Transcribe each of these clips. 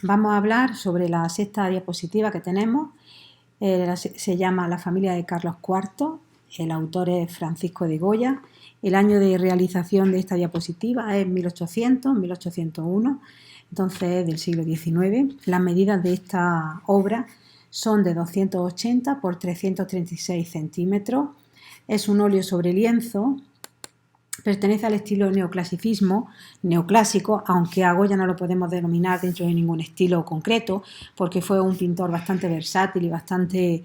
Vamos a hablar sobre la sexta diapositiva que tenemos. Se llama La familia de Carlos IV. El autor es Francisco de Goya. El año de realización de esta diapositiva es 1800-1801, entonces es del siglo XIX. Las medidas de esta obra son de 280 por 336 centímetros. Es un óleo sobre lienzo. Pertenece al estilo neoclásico, aunque a Goya no lo podemos denominar dentro de ningún estilo concreto, porque fue un pintor bastante versátil y bastante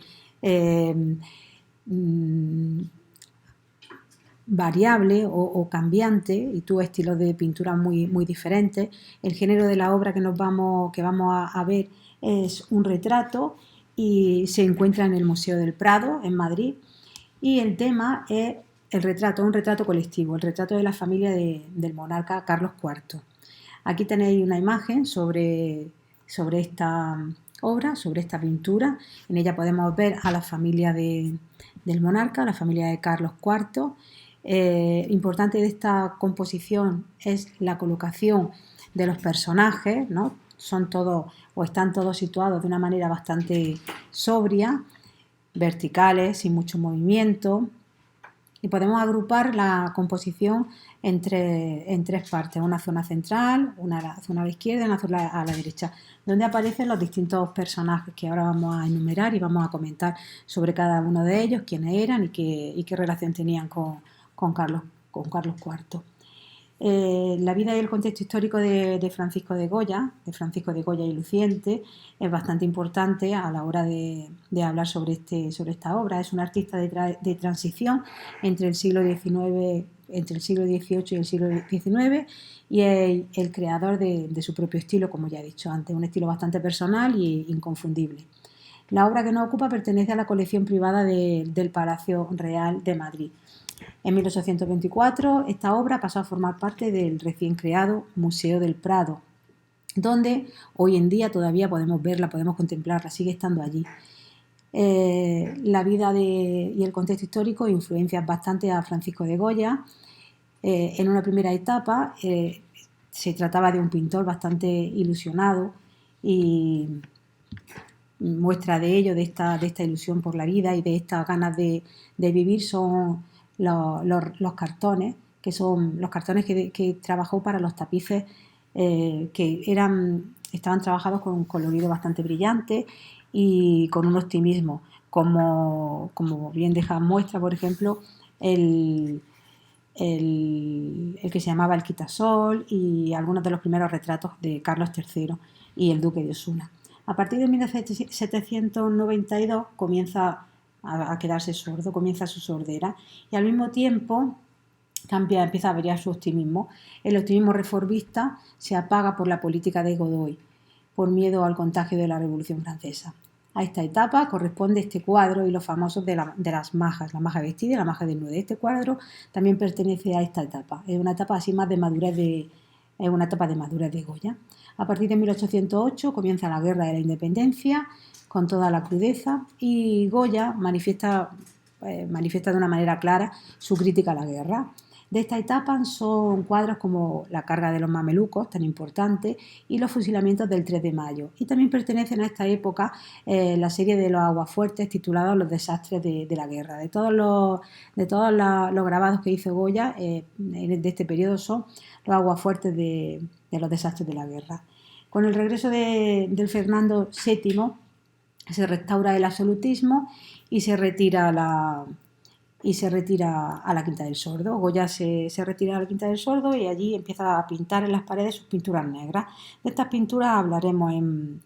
variable o cambiante, y tuvo estilos de pintura muy diferentes. El género de la obra que vamos a ver es un retrato y se encuentra en el Museo del Prado, en Madrid, y el tema es el retrato, un retrato colectivo, el retrato de la familia del monarca Carlos IV. Aquí tenéis una imagen sobre esta obra, sobre esta pintura. En ella podemos ver a la familia del monarca, la familia de Carlos IV. Importante de esta composición es la colocación de los personajes, ¿no? Son todos o están todos situados de una manera bastante sobria, verticales, sin mucho movimiento. Y podemos agrupar la composición en tres partes: una zona central, una zona a la izquierda y una zona a la derecha, donde aparecen los distintos personajes que ahora vamos a enumerar y vamos a comentar sobre cada uno de ellos, quiénes eran y qué relación tenían con Carlos IV. La vida y el contexto histórico de Francisco de Goya y Luciente, es bastante importante a la hora de hablar sobre esta obra. Es un artista de transición entre el siglo XVIII y el siglo XIX, y es el creador de su propio estilo, como ya he dicho antes, un estilo bastante personal e inconfundible. La obra que nos ocupa pertenece a la colección privada del Palacio Real de Madrid. En 1824 esta obra pasó a formar parte del recién creado Museo del Prado, donde hoy en día todavía podemos verla, podemos contemplarla, sigue estando allí. La vida y el contexto histórico influencian bastante a Francisco de Goya. En una primera etapa se trataba de un pintor bastante ilusionado, y muestra de ello, de esta ilusión por la vida y de estas ganas de vivir, son los cartones, que son los cartones que trabajó para los tapices, que estaban trabajados con un colorido bastante brillante y con un optimismo, como bien deja muestra, por ejemplo, el que se llamaba El Quitasol, y algunos de los primeros retratos de Carlos III y el duque de Osuna. A partir de 1792 comienza a quedarse sordo, comienza su sordera, y al mismo tiempo empieza a variar su optimismo. El optimismo reformista se apaga por la política de Godoy, por miedo al contagio de la Revolución Francesa. A esta etapa corresponde este cuadro y los famosos de las majas, la maja vestida y la maja desnuda. Este cuadro también pertenece a esta etapa. Es una etapa así más de madurez de Goya. A partir de 1808 comienza la Guerra de la Independencia con toda la crudeza, y Goya manifiesta de una manera clara su crítica a la guerra. De esta etapa son cuadros como La carga de los mamelucos, tan importante, y Los fusilamientos del 3 de mayo. Y también pertenecen a esta época la serie de los aguafuertes titulados Los desastres de la guerra. De todos los grabados que hizo Goya de este periodo son los aguafuertes de los desastres de la guerra. Con el regreso del Fernando VII se restaura el absolutismo y se retira a la Quinta del Sordo. Goya se retira a la Quinta del Sordo y allí empieza a pintar en las paredes sus pinturas negras. De estas pinturas hablaremos en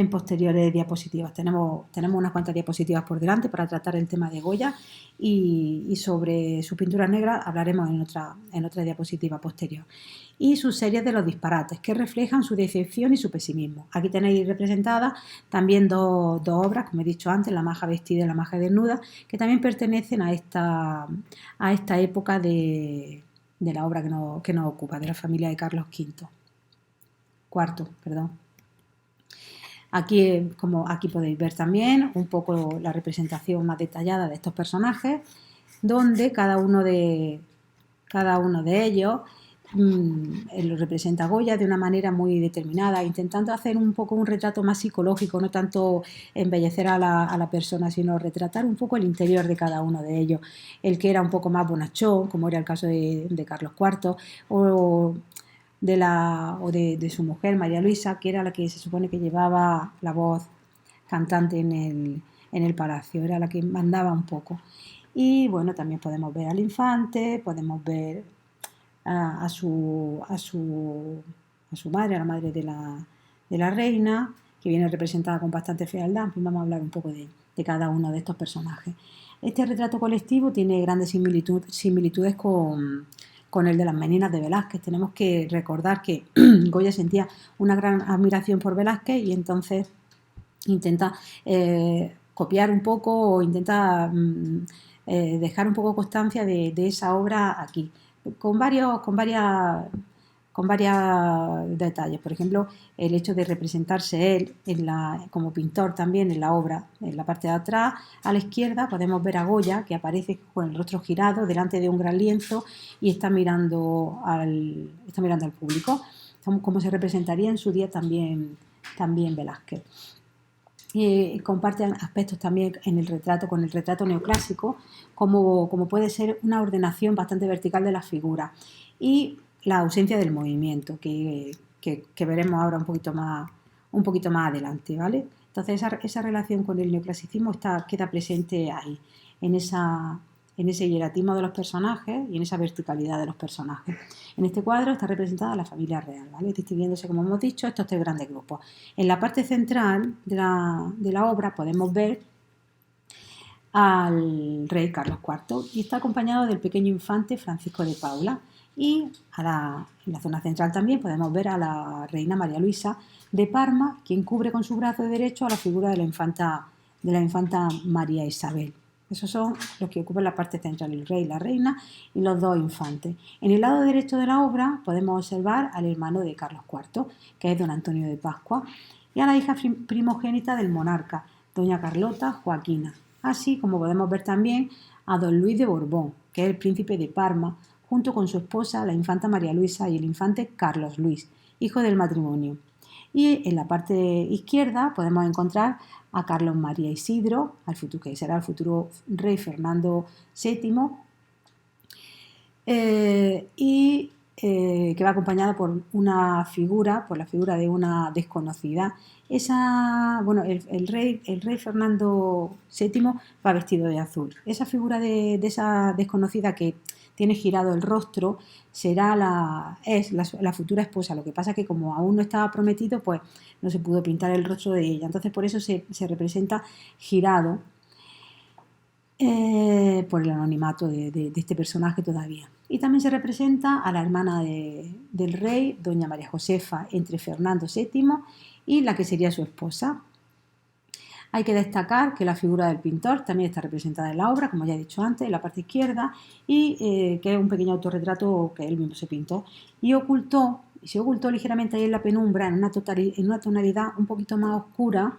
posteriores diapositivas. Tenemos unas cuantas diapositivas por delante para tratar el tema de Goya, y sobre sus pinturas negras hablaremos en otra diapositiva posterior. Y sus series de los disparates, que reflejan su decepción y su pesimismo. Aquí tenéis representadas también dos obras, como he dicho antes, La maja vestida y La maja desnuda, que también pertenecen a esta época de la obra que nos ocupa, de la familia de Carlos IV. Aquí podéis ver también un poco la representación más detallada de estos personajes, donde cada uno de ellos Él lo representa Goya de una manera muy determinada, intentando hacer un poco un retrato más psicológico, no tanto embellecer a la persona, sino retratar un poco el interior de cada uno de ellos. El que era un poco más bonachón, como era el caso de Carlos IV, o de su mujer, María Luisa, que era la que se supone que llevaba la voz cantante en el palacio, era la que mandaba un poco. Y bueno, también podemos ver al infante, podemos ver a su madre, a la madre de la reina, que viene representada con bastante fealdad. Vamos a hablar un poco de cada uno de estos personajes. Este retrato colectivo tiene grandes similitudes con el de las Meninas de Velázquez. Tenemos que recordar que Goya sentía una gran admiración por Velázquez y entonces intenta copiar un poco o intenta dejar un poco constancia de esa obra aquí, con varios detalles. Por ejemplo, el hecho de representarse él como pintor también en la obra. En la parte de atrás, a la izquierda, podemos ver a Goya, que aparece con el rostro girado delante de un gran lienzo y está mirando al público, como se representaría en su día también Velázquez. Comparten aspectos también en el retrato con el retrato neoclásico, como puede ser una ordenación bastante vertical de las figuras y la ausencia del movimiento, que veremos ahora un poquito más adelante, ¿vale? Entonces esa relación con el neoclasicismo queda presente ahí, en ese hieratismo de los personajes y en esa verticalidad de los personajes. En este cuadro está representada la familia real, ¿vale? Distinguiéndose, como hemos dicho, estos tres grandes grupos. En la parte central de la obra podemos ver al rey Carlos IV y está acompañado del pequeño infante Francisco de Paula. Y en la zona central también podemos ver a la reina María Luisa de Parma, quien cubre con su brazo derecho a la figura de la infanta María Isabel. Esos son los que ocupan la parte central, el rey, la reina y los dos infantes. En el lado derecho de la obra podemos observar al hermano de Carlos IV, que es don Antonio de Pascua, y a la hija primogénita del monarca, doña Carlota Joaquina, así como podemos ver también a don Luis de Borbón, que es el príncipe de Parma, junto con su esposa, la infanta María Luisa, y el infante Carlos Luis, hijo del matrimonio. Y en la parte izquierda podemos encontrar a Carlos María Isidro, que será el futuro rey Fernando VII, que va acompañada por la figura de una desconocida. El rey Fernando VII va vestido de azul. Esa figura de esa desconocida que tiene girado el rostro será la futura esposa. Lo que pasa es que como aún no estaba prometido, pues no se pudo pintar el rostro de ella. Entonces por eso se representa girado por el anonimato de este personaje todavía. Y también se representa a la hermana del rey, doña María Josefa, entre Fernando VII y la que sería su esposa. Hay que destacar que la figura del pintor también está representada en la obra, como ya he dicho antes, en la parte izquierda, y que es un pequeño autorretrato que él mismo se pintó. Y se ocultó ligeramente ahí en la penumbra, en una tonalidad un poquito más oscura,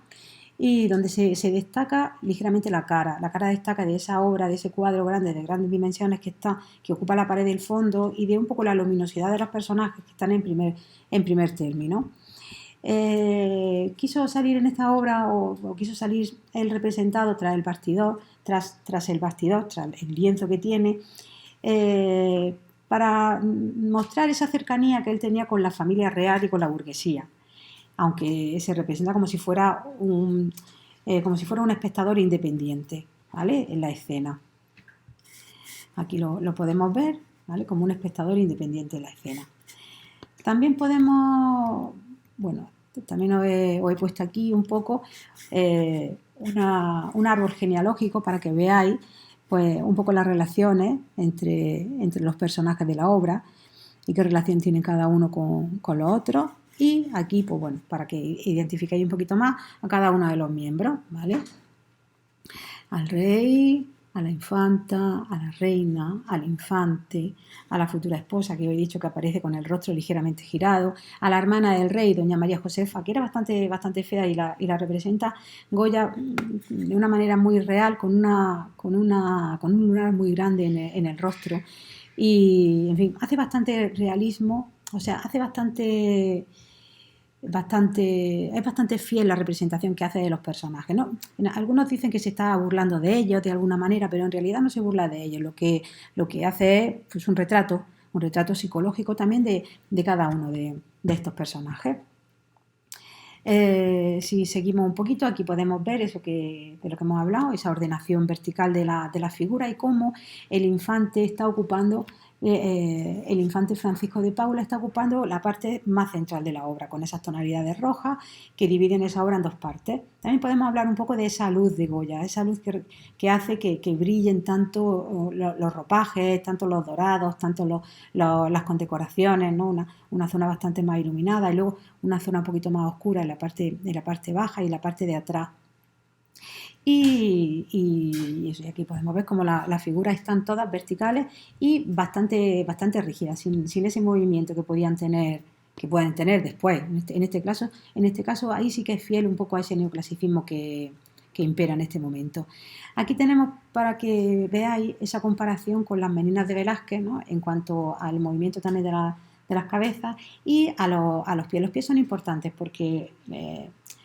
y donde se destaca ligeramente la cara. La cara destaca de esa obra, de ese cuadro grande, de grandes dimensiones que ocupa la pared del fondo, y de un poco la luminosidad de los personajes que están en primer término. Quiso salir en esta obra o quiso salir él representado tras el bastidor, tras el lienzo que tiene, para mostrar esa cercanía que él tenía con la familia real y con la burguesía, aunque se representa como si fuera un espectador independiente, ¿vale? En la escena. Aquí lo podemos ver, ¿vale? Como un espectador independiente en la escena. También podemos, también os he puesto aquí un poco un árbol genealógico para que veáis pues un poco las relaciones entre los personajes de la obra y qué relación tienen cada uno con los otros. Y aquí, pues para que identifiquéis un poquito más a cada uno de los miembros, ¿vale? Al rey, a la infanta, a la reina, al infante, a la futura esposa, que os he dicho que aparece con el rostro ligeramente girado, a la hermana del rey, doña María Josefa, que era bastante fea y la representa Goya de una manera muy real, con un lunar muy grande en el rostro, y, en fin, hace bastante realismo, o sea, hace es bastante fiel la representación que hace de los personajes, ¿no? Algunos dicen que se está burlando de ellos de alguna manera, pero en realidad no se burla de ellos. Lo que hace es pues, un retrato psicológico también de cada uno de estos personajes. Si seguimos un poquito, aquí podemos ver eso de lo que hemos hablado, esa ordenación vertical de la figura y cómo el infante está ocupando, el infante Francisco de Paula está ocupando la parte más central de la obra, con esas tonalidades rojas que dividen esa obra en dos partes. También podemos hablar un poco de esa luz de Goya, esa luz que hace que brillen tanto los ropajes, tanto los dorados, tanto las condecoraciones, ¿no? Una zona bastante más iluminada y luego una zona un poquito más oscura en la parte baja y la parte de atrás. Y eso, y aquí podemos ver como las figuras están todas verticales y bastante rígidas, sin ese movimiento que pueden tener después. En este caso, ahí sí que es fiel un poco a ese neoclasicismo que impera en este momento. Aquí tenemos para que veáis esa comparación con las Meninas de Velázquez, ¿no? En cuanto al movimiento también de las cabezas y a los pies. Los pies son importantes porque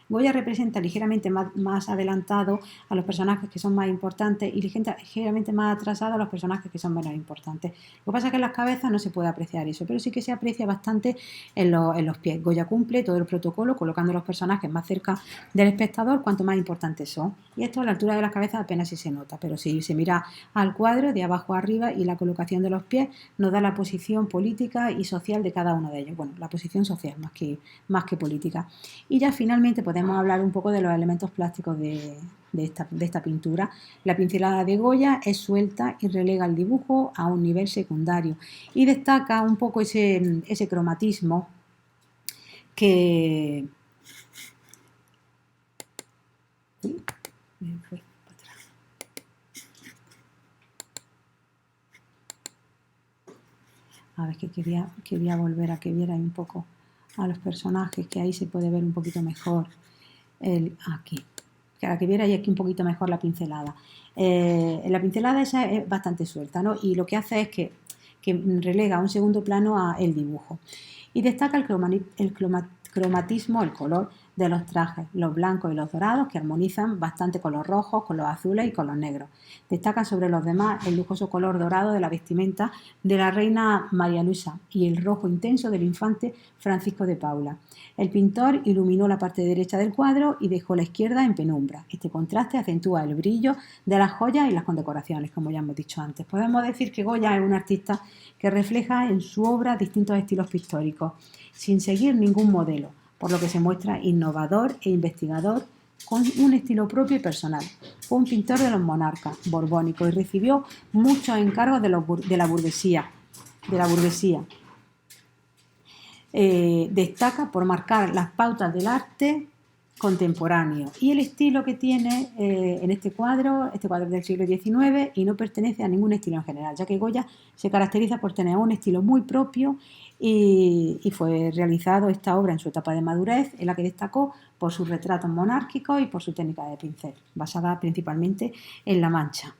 Goya representa ligeramente más adelantado a los personajes que son más importantes y ligeramente más atrasado a los personajes que son menos importantes. Lo que pasa es que en las cabezas no se puede apreciar eso, pero sí que se aprecia bastante en los pies. Goya cumple todo el protocolo colocando los personajes más cerca del espectador cuanto más importantes son. Y esto a la altura de las cabezas apenas si se nota, pero si se mira al cuadro de abajo a arriba y la colocación de los pies nos da la posición política y social de cada uno de ellos. Bueno, la posición social más que política. Y ya finalmente podemos hablar un poco de los elementos plásticos de esta pintura. La pincelada de Goya es suelta y relega el dibujo a un nivel secundario y destaca un poco ese cromatismo que... A ver, que quería volver a que vierais un poco a los personajes, que ahí se puede ver un poquito mejor aquí. Para que vierais aquí un poquito mejor la pincelada. La pincelada esa es bastante suelta, ¿no? Y lo que hace es que relega a un segundo plano a el dibujo. Y destaca el cromatismo, el color de los trajes, los blancos y los dorados, que armonizan bastante con los rojos, con los azules y con los negros. Destaca sobre los demás el lujoso color dorado de la vestimenta de la reina María Luisa y el rojo intenso del infante Francisco de Paula. El pintor iluminó la parte derecha del cuadro y dejó la izquierda en penumbra. Este contraste acentúa el brillo de las joyas y las condecoraciones, como ya hemos dicho antes. Podemos decir que Goya es un artista que refleja en su obra distintos estilos pictóricos, sin seguir ningún modelo, por lo que se muestra innovador e investigador con un estilo propio y personal. Fue un pintor de los monarcas borbónicos y recibió muchos encargos de la burguesía. Destaca por marcar las pautas del arte contemporáneo y el estilo que tiene en este cuadro es del siglo XIX y no pertenece a ningún estilo en general, ya que Goya se caracteriza por tener un estilo muy propio y fue realizado esta obra en su etapa de madurez, en la que destacó por sus retratos monárquicos y por su técnica de pincel, basada principalmente en la mancha.